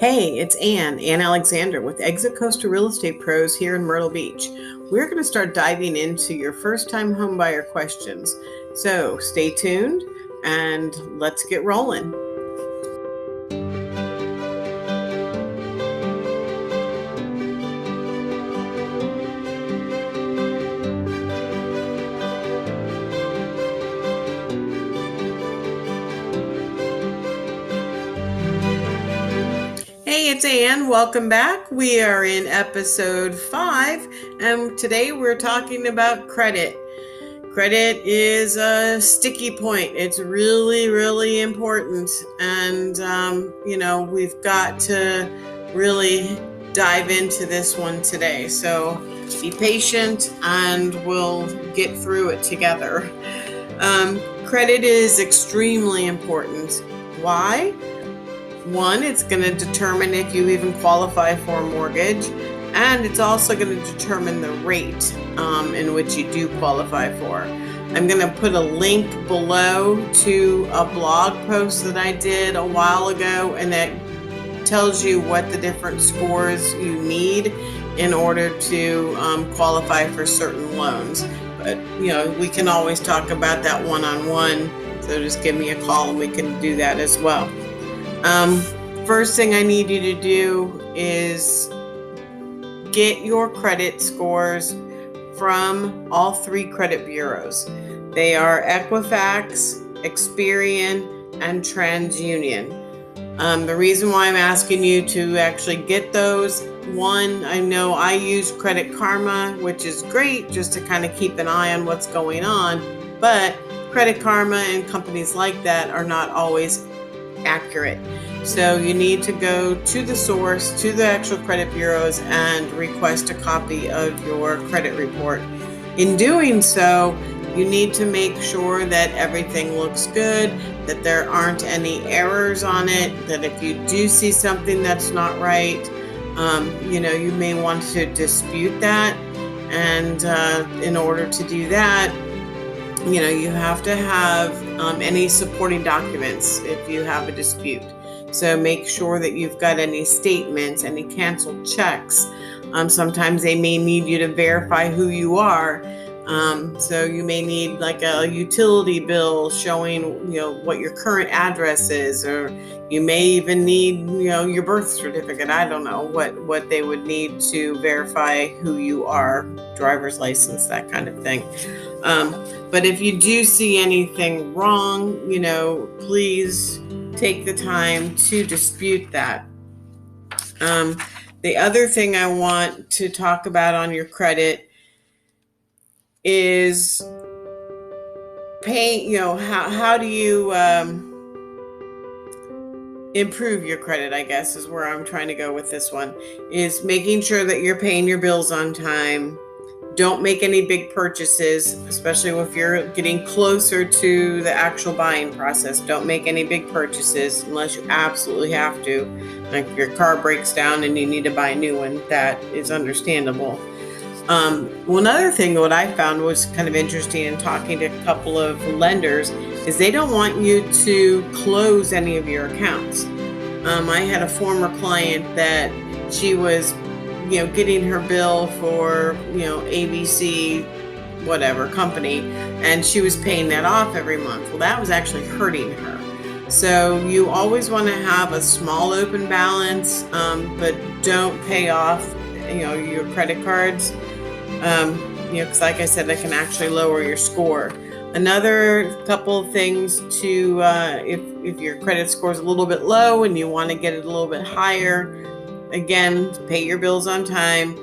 Hey, it's Ann Alexander with Exit Coast Real Estate Pros here in Myrtle Beach. We're going to start diving into your first-time homebuyer questions. So stay tuned and let's get rolling. Hey, it's Ann. Welcome back. We are in episode 5, and today we're talking about credit. Credit is a sticky point. It's really, really important. And, we've got to really dive into this one today. So be patient and we'll get through it together. Credit is extremely important. Why? One, it's going to determine if you even qualify for a mortgage, and it's also going to determine the rate in which you do qualify for. I'm going to put a link below to a blog post that I did a while ago, and that tells you what the different scores you need in order to qualify for certain loans. But, we can always talk about that one-on-one, so just give me a call and we can do that as well. First thing I need you to do is get your credit scores from all 3 credit bureaus. They are Equifax, Experian, and TransUnion. The reason why I'm asking you to actually get those, one, I know I use Credit Karma, which is great just to kind of keep an eye on what's going on, but Credit Karma and companies like that are not always accurate. So you need to go to the source, to the actual credit bureaus, and request a copy of your credit report. In doing so, you need to make sure that everything looks good, that there aren't any errors on it, that if you do see something that's not right, you may want to dispute that. And in order to do that, you have to have any supporting documents if you have a dispute. So make sure that you've got any statements, any canceled checks. Sometimes they may need you to verify who you are. So you may need like a utility bill showing, what your current address is, or you may even need, your birth certificate. I don't know what they would need to verify who you are, driver's license, that kind of thing. But if you do see anything wrong, please take the time to dispute that. The other thing I want to talk about on your credit is pay, how do you improve your credit, I guess, is where I'm trying to go with this one, is making sure that you're paying your bills on time. Don't make any big purchases, especially if you're getting closer to the actual buying process. Don't make any big purchases unless you absolutely have to. Like if your car breaks down and you need to buy a new one, that is understandable. One other thing what I found was kind of interesting in talking to a couple of lenders is they don't want you to close any of your accounts. I had a former client that she was getting her bill for, ABC, whatever company, and she was paying that off every month. Well, that was actually hurting her. So you always want to have a small open balance, but don't pay off, your credit cards, because like I said, that can actually lower your score. Another couple of things to, if your credit score is a little bit low and you want to get it a little bit higher, again, pay your bills on time.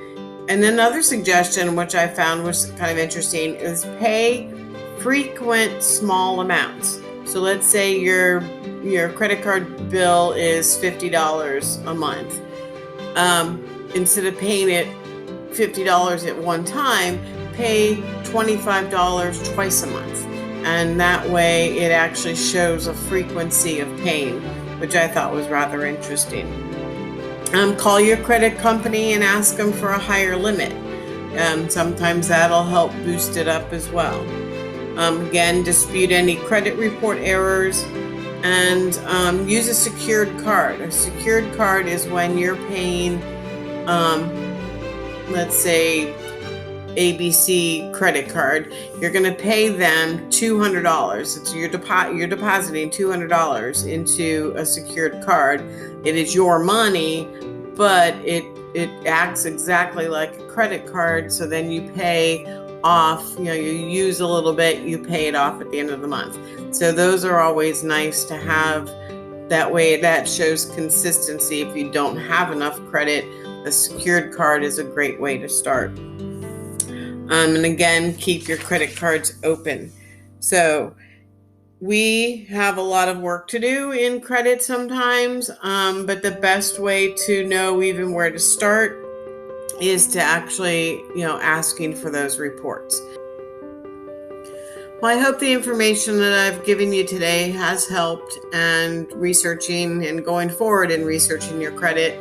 And then another suggestion, which I found was kind of interesting, is pay frequent small amounts. So let's say your credit card bill is $50 a month. Instead of paying it $50 at one time, pay $25 twice a month. And that way it actually shows a frequency of paying, which I thought was rather interesting. Call your credit company and ask them for a higher limit. Sometimes that'll help boost it up as well. Again, dispute any credit report errors. and use a secured card. A secured card is when you're paying, let's say, ABC credit card. You're going to pay them $200. It's you're depositing $200 into a secured card. It is your money, but it acts exactly like a credit card. So then you pay off, you use a little bit, you pay it off at the end of the month. So those are always nice to have. That way, that shows consistency. If you don't have enough credit, a secured card is a great way to start. And again, keep your credit cards open. So we have a lot of work to do in credit sometimes, but the best way to know even where to start is to actually, asking for those reports. Well, I hope the information that I've given you today has helped, and researching and going forward in researching your credit.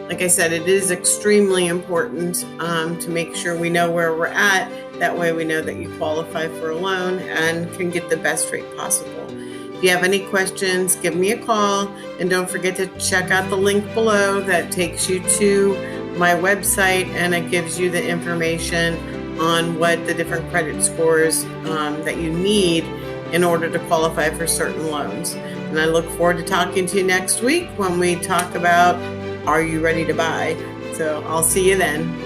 Like I said, it is extremely important to make sure we know where we're at. That way we know that you qualify for a loan and can get the best rate possible. If you have any questions, give me a call, and don't forget to check out the link below that takes you to my website, and it gives you the information on what the different credit scores that you need in order to qualify for certain loans. And I look forward to talking to you next week when we talk about, are you ready to buy? So I'll see you then.